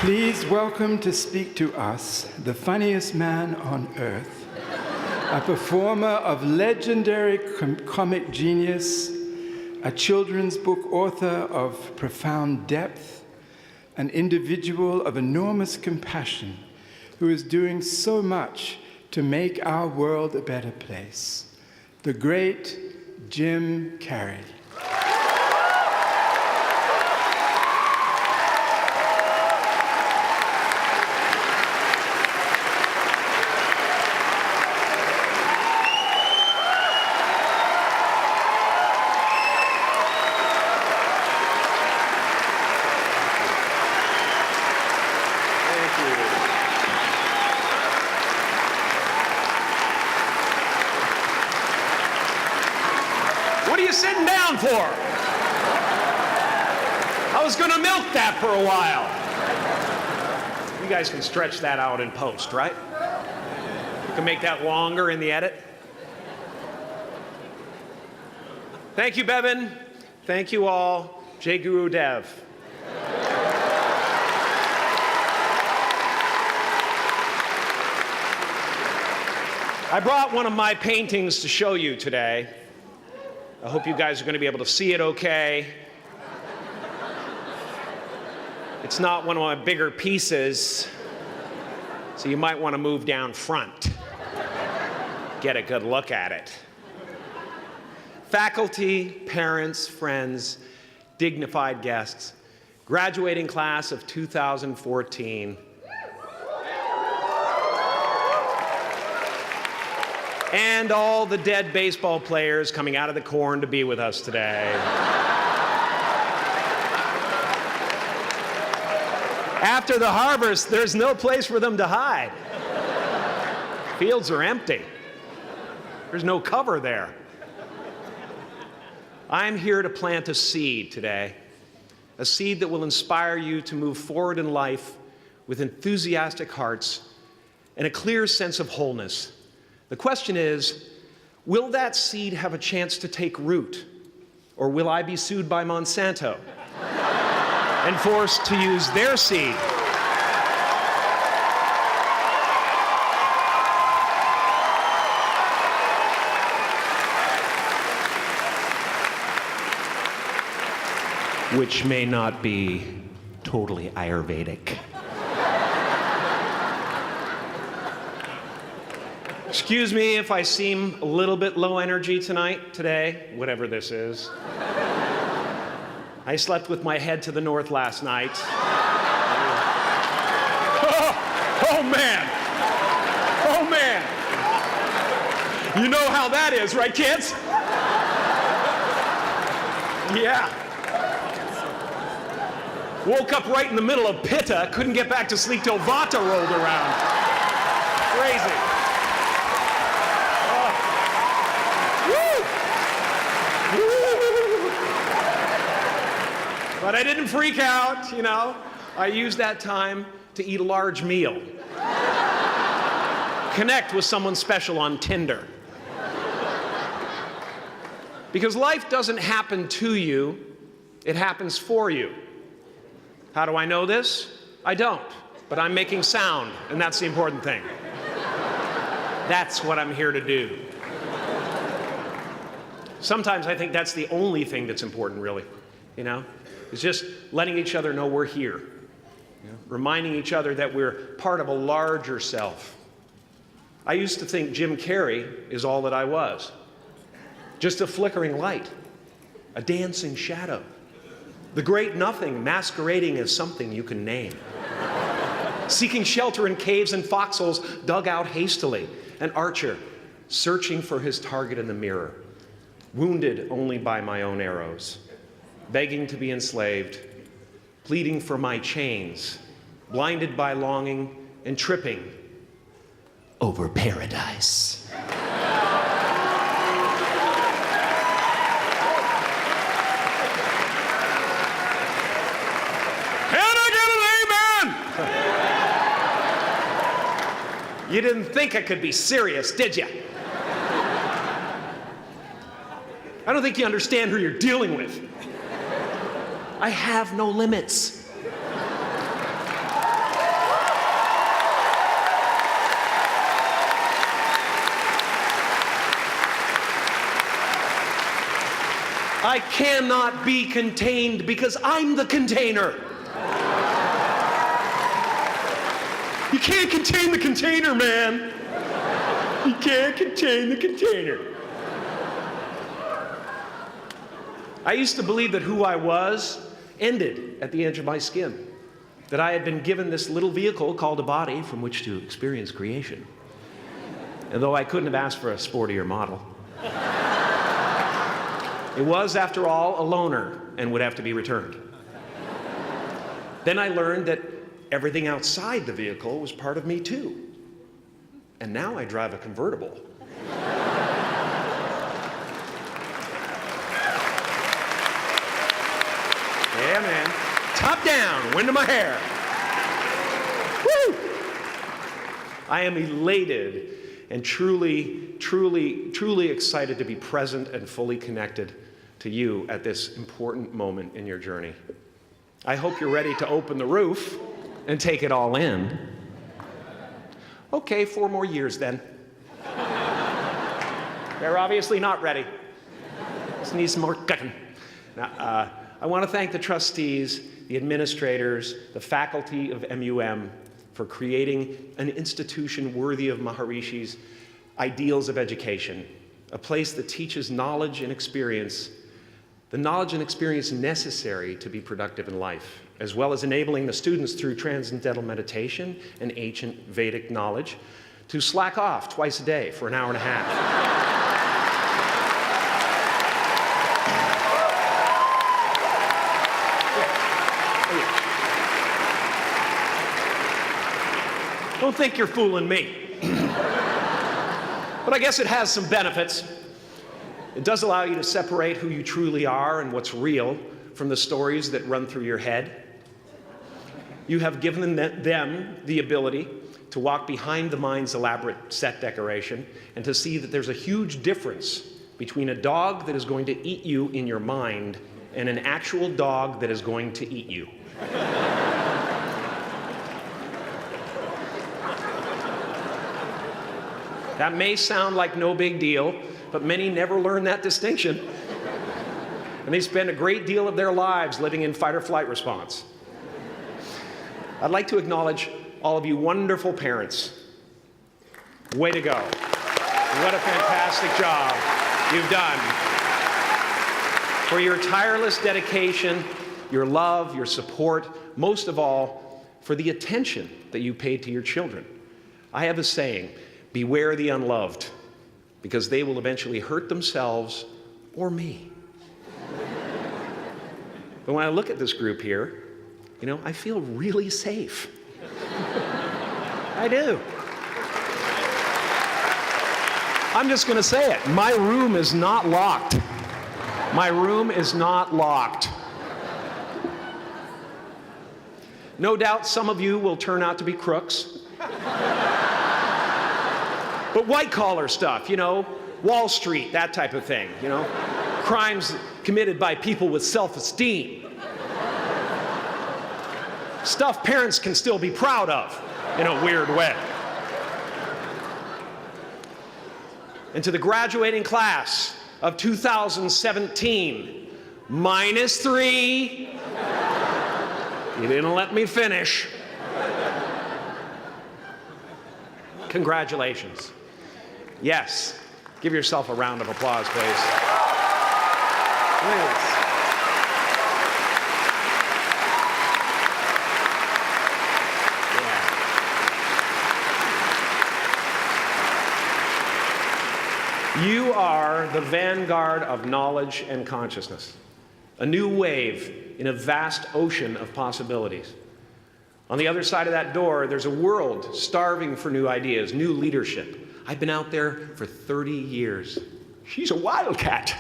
Please welcome to speak to us the funniest man on earth, a performer of legendary comic genius, a children's book author of profound depth, an individual of enormous compassion who is doing so much to make our world a better place, the great Jim Carrey. What are you sitting down for? I was going to milk that for a while. You guys can stretch that out in post, right? You can make that longer in the edit. Thank you, Bevin. Thank you all. Jai Guru Dev. I brought one of my paintings to show you today. I hope you guys are going to be able to see it okay. It's not one of my bigger pieces, so you might want to move down front. Get a good look at it. Faculty, parents, friends, dignified guests, graduating class of 2014. And all the dead baseball players coming out of the corn to be with us today. After the harvest, there's no place for them to hide. Fields are empty. There's no cover there. I'm here to plant a seed today, a seed that will inspire you to move forward in life with enthusiastic hearts and a clear sense of wholeness. The question is, will that seed have a chance to take root, or will I be sued by Monsanto and forced to use their seed? Which may not be totally Ayurvedic. Excuse me if I seem a little bit low energy today, whatever this is. I slept with my head to the north last night. Oh man! Oh man! You know how that is, right, kids? Yeah. Woke up right in the middle of Pitta, couldn't get back to sleep till Vata rolled around. Crazy. But I didn't freak out, you know. I used that time to eat a large meal. Connect with someone special on Tinder. Because life doesn't happen to you, it happens for you. How do I know this? I don't, but I'm making sound, and that's the important thing. That's what I'm here to do. Sometimes I think that's the only thing that's important, really, you know? It's just letting each other know we're here. You know? Reminding each other that we're part of a larger self. I used to think Jim Carrey is all that I was. Just a flickering light, a dancing shadow, the great nothing masquerading as something you can name. Seeking shelter in caves and foxholes dug out hastily, an archer searching for his target in the mirror, wounded only by my own arrows, begging to be enslaved, pleading for my chains, blinded by longing and tripping over paradise. You didn't think I could be serious, did you? I don't think you understand who you're dealing with. I have no limits. I cannot be contained because I'm the container. You can't contain the container, man. You can't contain the container. I used to believe that who I was ended at the edge of my skin, that I had been given this little vehicle called a body from which to experience creation. And though I couldn't have asked for a sportier model, it was, after all, a loaner and would have to be returned. Then I learned that everything outside the vehicle was part of me too. And now I drive a convertible. Yeah, man. Top down, wind in my hair. Woo! I am elated and truly, truly, truly excited to be present and fully connected to you at this important moment in your journey. I hope you're ready to open the roof and take it all in. Okay, 4 more years then. They're obviously not ready. Just need some more cooking. Now, I want to thank the trustees, the administrators, the faculty of MUM for creating an institution worthy of Maharishi's ideals of education, a place that teaches knowledge and experience, the knowledge and experience necessary to be productive in life, as well as enabling the students through transcendental meditation and ancient Vedic knowledge to slack off twice a day for an hour and a half. Don't think you're fooling me. But I guess it has some benefits. It does allow you to separate who you truly are and what's real from the stories that run through your head. You have given them the ability to walk behind the mind's elaborate set decoration and to see that there's a huge difference between a dog that is going to eat you in your mind and an actual dog that is going to eat you. That may sound like no big deal, but many never learn that distinction. And they spend a great deal of their lives living in fight or flight response. I'd like to acknowledge all of you wonderful parents. Way to go. What a fantastic job you've done. For your tireless dedication, your love, your support, most of all, for the attention that you paid to your children. I have a saying, beware the unloved, because they will eventually hurt themselves or me. But when I look at this group here, you know, I feel really safe. I do. I'm just going to say it. My room is not locked. My room is not locked. No doubt some of you will turn out to be crooks. But white-collar stuff, you know, Wall Street, that type of thing, you know, crimes committed by people with self-esteem. Stuff parents can still be proud of in a weird way. And to the graduating class of 2017, -3, you didn't let me finish. Congratulations. Yes, give yourself a round of applause, please. Please. Yeah. You are the vanguard of knowledge and consciousness, a new wave in a vast ocean of possibilities. On the other side of that door, there's a world starving for new ideas, new leadership. I've been out there for 30 years. She's a wildcat.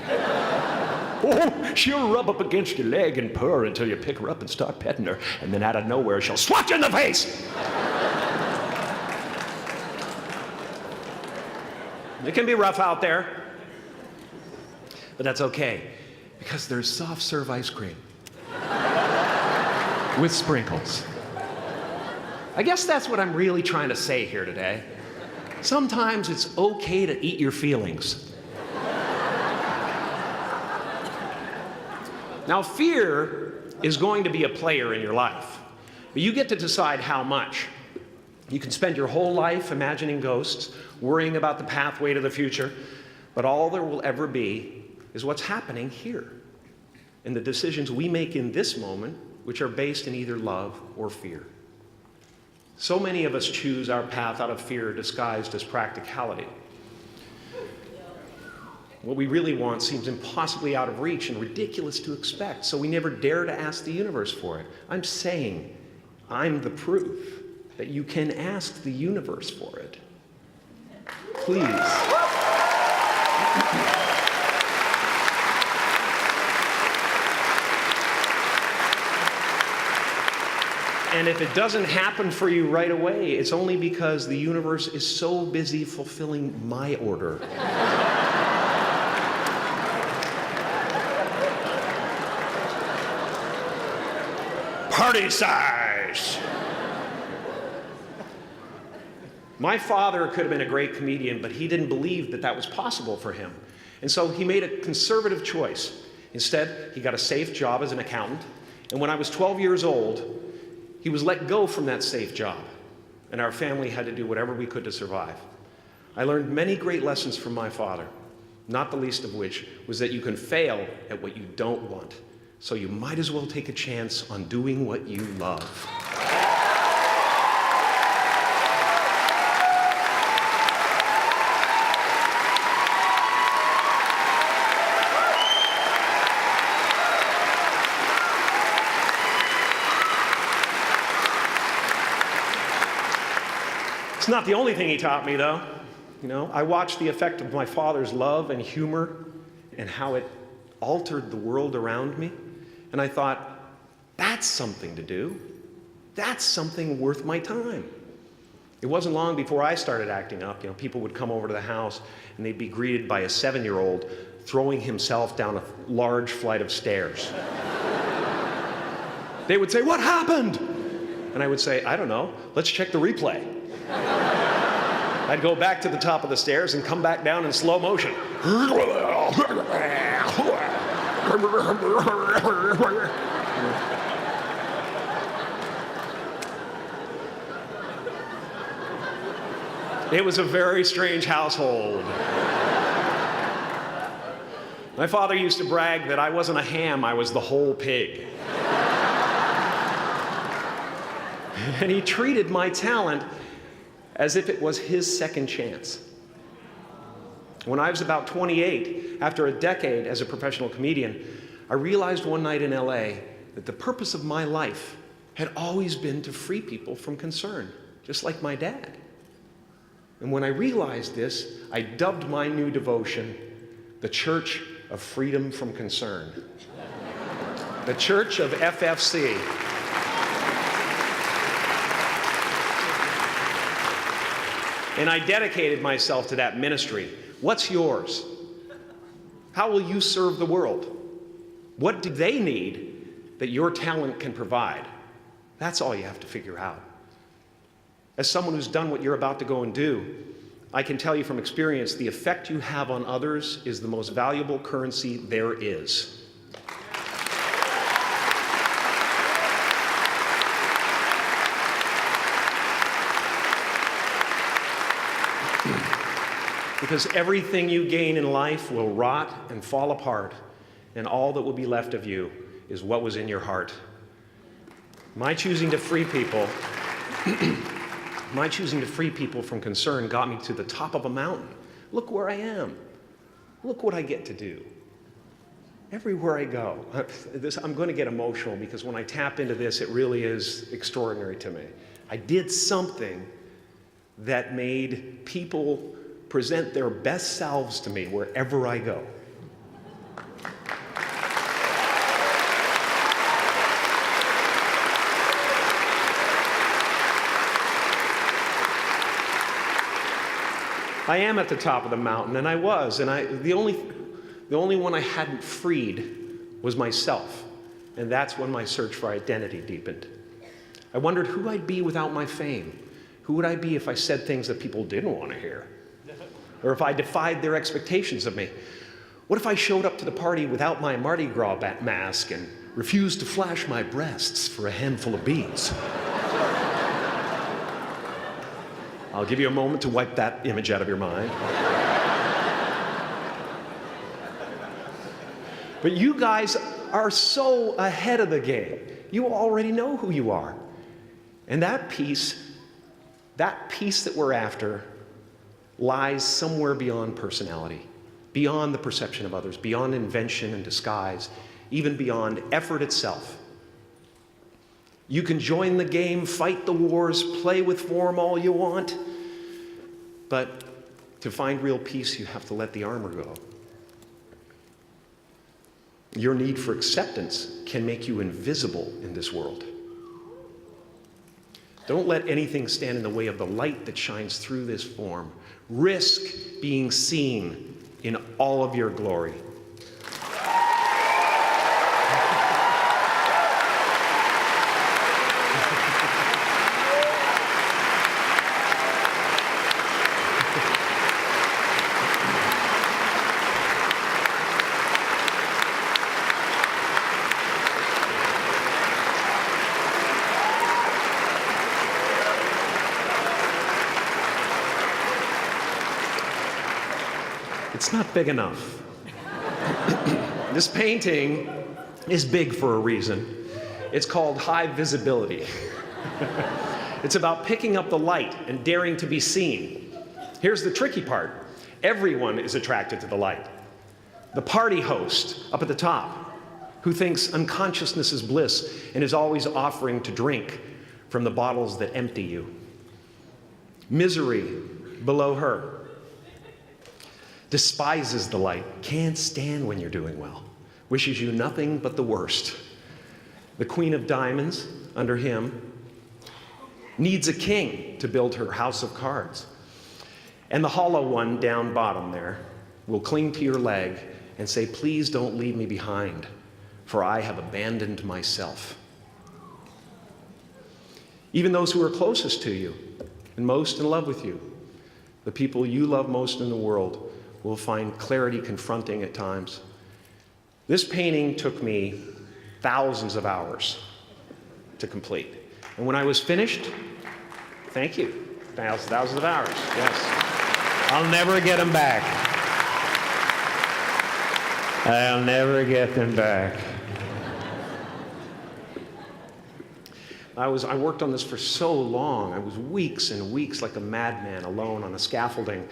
Oh, she'll rub up against your leg and purr until you pick her up and start petting her, and then out of nowhere, she'll swat you in the face. It can be rough out there, but that's okay, because there's soft serve ice cream with sprinkles. I guess that's what I'm really trying to say here today. Sometimes it's okay to eat your feelings. Now, fear is going to be a player in your life, but you get to decide how much. You can spend your whole life imagining ghosts, worrying about the pathway to the future, but all there will ever be is what's happening here, and the decisions we make in this moment, which are based in either love or fear. So many of us choose our path out of fear disguised as practicality. What we really want seems impossibly out of reach and ridiculous to expect, so we never dare to ask the universe for it. I'm saying I'm the proof that you can ask the universe for it. Please. And if it doesn't happen for you right away, it's only because the universe is so busy fulfilling my order. Party size! My father could have been a great comedian, but he didn't believe that that was possible for him. And so he made a conservative choice. Instead, he got a safe job as an accountant. And when I was 12 years old, he was let go from that safe job. And our family had to do whatever we could to survive. I learned many great lessons from my father, not the least of which was that you can fail at what you don't want. So you might as well take a chance on doing what you love. It's not the only thing he taught me, though. You know, I watched the effect of my father's love and humor and how it altered the world around me. And I thought, that's something to do. That's something worth my time. It wasn't long before I started acting up. You know, people would come over to the house and they'd be greeted by a 7-year-old throwing himself down a large flight of stairs. They would say, "What happened?" And I would say, "I don't know. Let's check the replay." I'd go back to the top of the stairs and come back down in slow motion. It was a very strange household. My father used to brag that I wasn't a ham, I was the whole pig. And he treated my talent as if it was his second chance. When I was about 28, after a decade as a professional comedian, I realized one night in LA that the purpose of my life had always been to free people from concern, just like my dad. And when I realized this, I dubbed my new devotion the Church of Freedom from Concern. The Church of FFC. And I dedicated myself to that ministry. What's yours? How will you serve the world? What do they need that your talent can provide? That's all you have to figure out. As someone who's done what you're about to go and do, I can tell you from experience, the effect you have on others is the most valuable currency there is. Because everything you gain in life will rot and fall apart, and all that will be left of you is what was in your heart. My choosing to free people, from concern got me to the top of a mountain. Look where I am. Look what I get to do. Everywhere I go. I'm going to get emotional because when I tap into this, it really is extraordinary to me. I did something that made people present their best selves to me wherever I go. I am at the top of the mountain, and I was, and the only one I hadn't freed was myself, and that's when my search for identity deepened. I wondered who I'd be without my fame. Who would I be if I said things that people didn't want to hear? Or if I defied their expectations of me? What if I showed up to the party without my Mardi Gras mask and refused to flash my breasts for a handful of beads? I'll give you a moment to wipe that image out of your mind. But you guys are so ahead of the game. You already know who you are. And that peace that we're after lies somewhere beyond personality, beyond the perception of others, beyond invention and disguise, even beyond effort itself. You can join the game, fight the wars, play with form all you want, but to find real peace, you have to let the armor go. Your need for acceptance can make you invisible in this world. Don't let anything stand in the way of the light that shines through this form. Risk being seen in all of your glory. It's not big enough. This painting is big for a reason. It's called high visibility. It's about picking up the light and daring to be seen. Here's the tricky part. Everyone is attracted to the light. The party host up at the top, who thinks unconsciousness is bliss and is always offering to drink from the bottles that empty you. Misery below her. Despises the light, can't stand when you're doing well, wishes you nothing but the worst. The Queen of Diamonds, under him, needs a king to build her house of cards. And the hollow one down bottom there will cling to your leg and say, please don't leave me behind, for I have abandoned myself. Even those who are closest to you and most in love with you, the people you love most in the world, will find clarity confronting at times. This painting took me thousands of hours to complete. And when I was finished, thank you, thousands of hours, yes. I'll never get them back. I'll never get them back. I worked on this for so long. I was weeks and weeks like a madman alone on a scaffolding.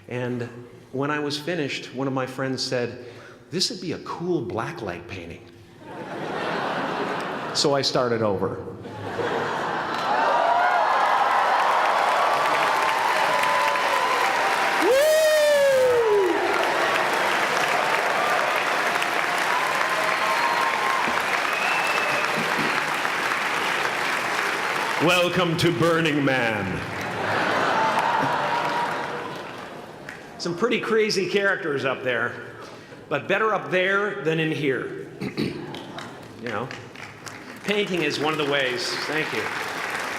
And when I was finished, one of my friends said, this would be a cool blacklight painting. So I started over. Welcome to Burning Man. Some pretty crazy characters up there, but better up there than in here. You know, painting is one of the ways, thank you.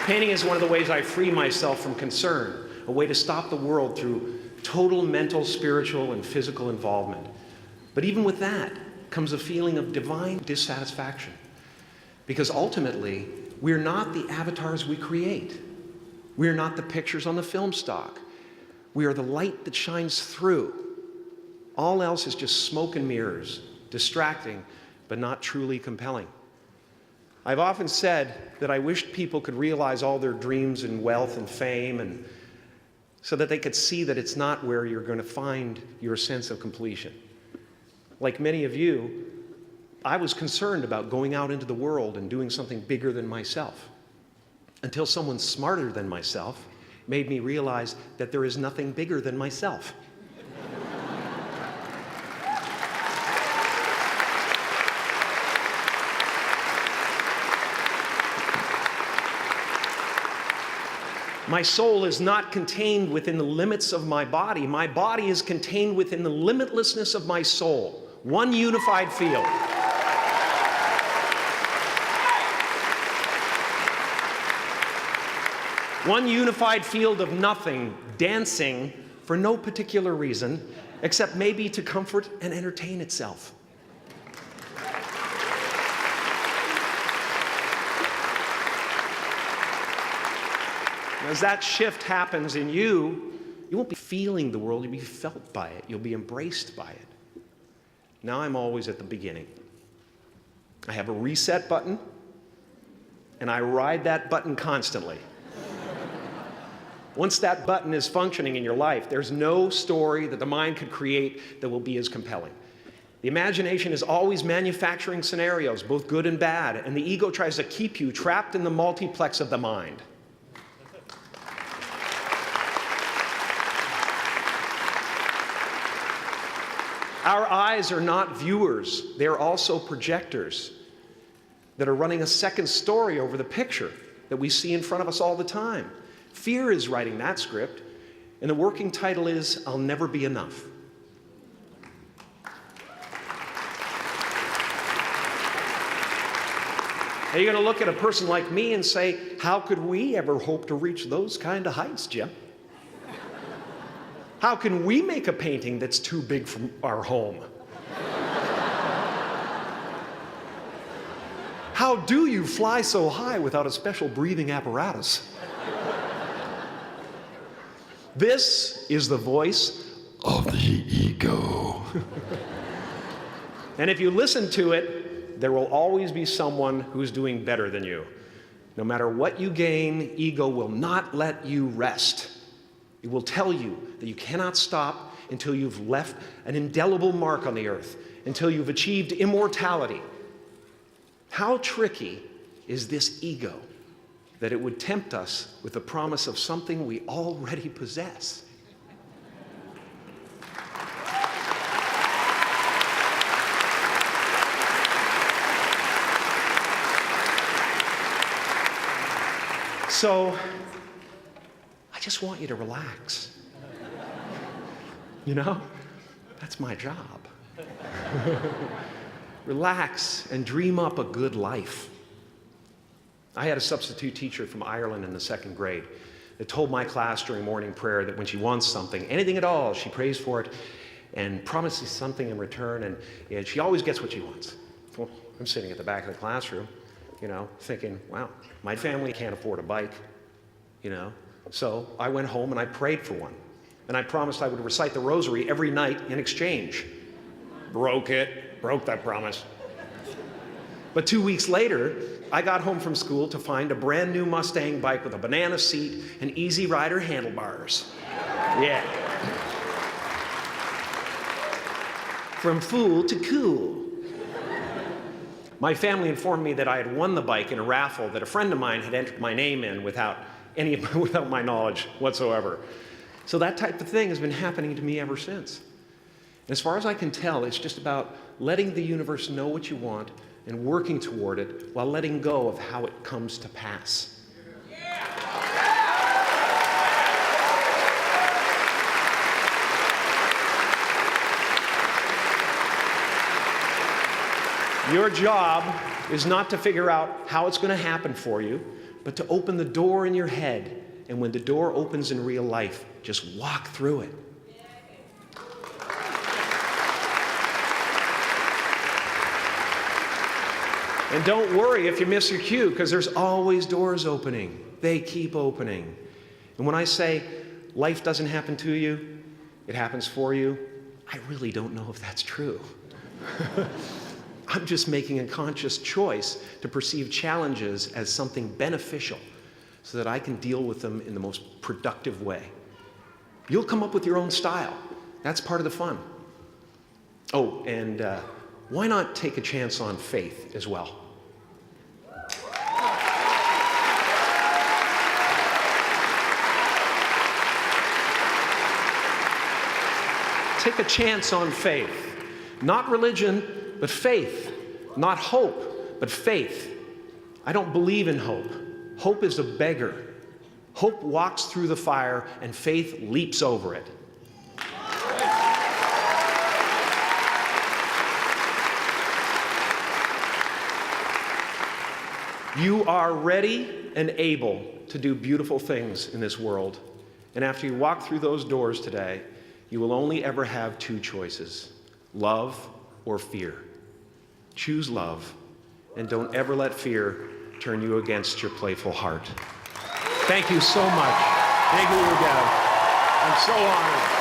Painting is one of the ways I free myself from concern, a way to stop the world through total mental, spiritual, and physical involvement. But even with that comes a feeling of divine dissatisfaction, because ultimately, we're not the avatars we create. We're not the pictures on the film stock. We are the light that shines through. All else is just smoke and mirrors, distracting, but not truly compelling. I've often said that I wished people could realize all their dreams and wealth and fame, and so that they could see that it's not where you're going to find your sense of completion. Like many of you, I was concerned about going out into the world and doing something bigger than myself, until someone smarter than myself made me realize that there is nothing bigger than myself. My soul is not contained within the limits of my body. My body is contained within the limitlessness of my soul, one unified field. One unified field of nothing, dancing for no particular reason, except maybe to comfort and entertain itself. As that shift happens in you, you won't be feeling the world, you'll be felt by it. You'll be embraced by it. Now I'm always at the beginning. I have a reset button, and I ride that button constantly. Once that button is functioning in your life, there's no story that the mind could create that will be as compelling. The imagination is always manufacturing scenarios, both good and bad, and the ego tries to keep you trapped in the multiplex of the mind. Our eyes are not viewers, they're also projectors that are running a second story over the picture that we see in front of us all the time. Fear is writing that script, and the working title is, I'll Never Be Enough. Now you're going to look at a person like me and say, how could we ever hope to reach those kind of heights, Jim? How can we make a painting that's too big for our home? How do you fly so high without a special breathing apparatus? This is the voice of the ego. And if you listen to it, there will always be someone who's doing better than you. No matter what you gain, ego will not let you rest. It will tell you that you cannot stop until you've left an indelible mark on the earth, until you've achieved immortality. How tricky is this ego that it would tempt us with the promise of something we already possess? So, I just want you to relax. You know, that's my job. Relax and dream up a good life. I had a substitute teacher from Ireland in the 2nd grade that told my class during morning prayer that when she wants something, anything at all, she prays for it and promises something in return, and she always gets what she wants. Well, I'm sitting at the back of the classroom, you know, thinking, wow, my family can't afford a bike, you know. So I went home and I prayed for one. And I promised I would recite the rosary every night in exchange. Broke that promise. But 2 weeks later, I got home from school to find a brand new Mustang bike with a banana seat and Easy Rider handlebars. Yeah. From fool to cool. My family informed me that I had won the bike in a raffle that a friend of mine had entered my name in without my knowledge whatsoever. So that type of thing has been happening to me ever since. And as far as I can tell, it's just about letting the universe know what you want and working toward it while letting go of how it comes to pass. Your job is not to figure out how it's going to happen for you, but to open the door in your head. And when the door opens in real life, just walk through it. And don't worry if you miss your cue, because there's always doors opening. They keep opening. And when I say life doesn't happen to you, it happens for you, I really don't know if that's true. I'm just making a conscious choice to perceive challenges as something beneficial so that I can deal with them in the most productive way. You'll come up with your own style. That's part of the fun. Oh, and why not take a chance on faith as well? Take a chance on faith. Not religion, but faith. Not hope, but faith. I don't believe in hope. Hope is a beggar. Hope walks through the fire, and faith leaps over it. You are ready and able to do beautiful things in this world. And after you walk through those doors today, You will only ever have two choices, love or fear. Choose love, and don't ever let fear turn you against your playful heart. Thank you so much. Thank you, Dad. I'm so honored.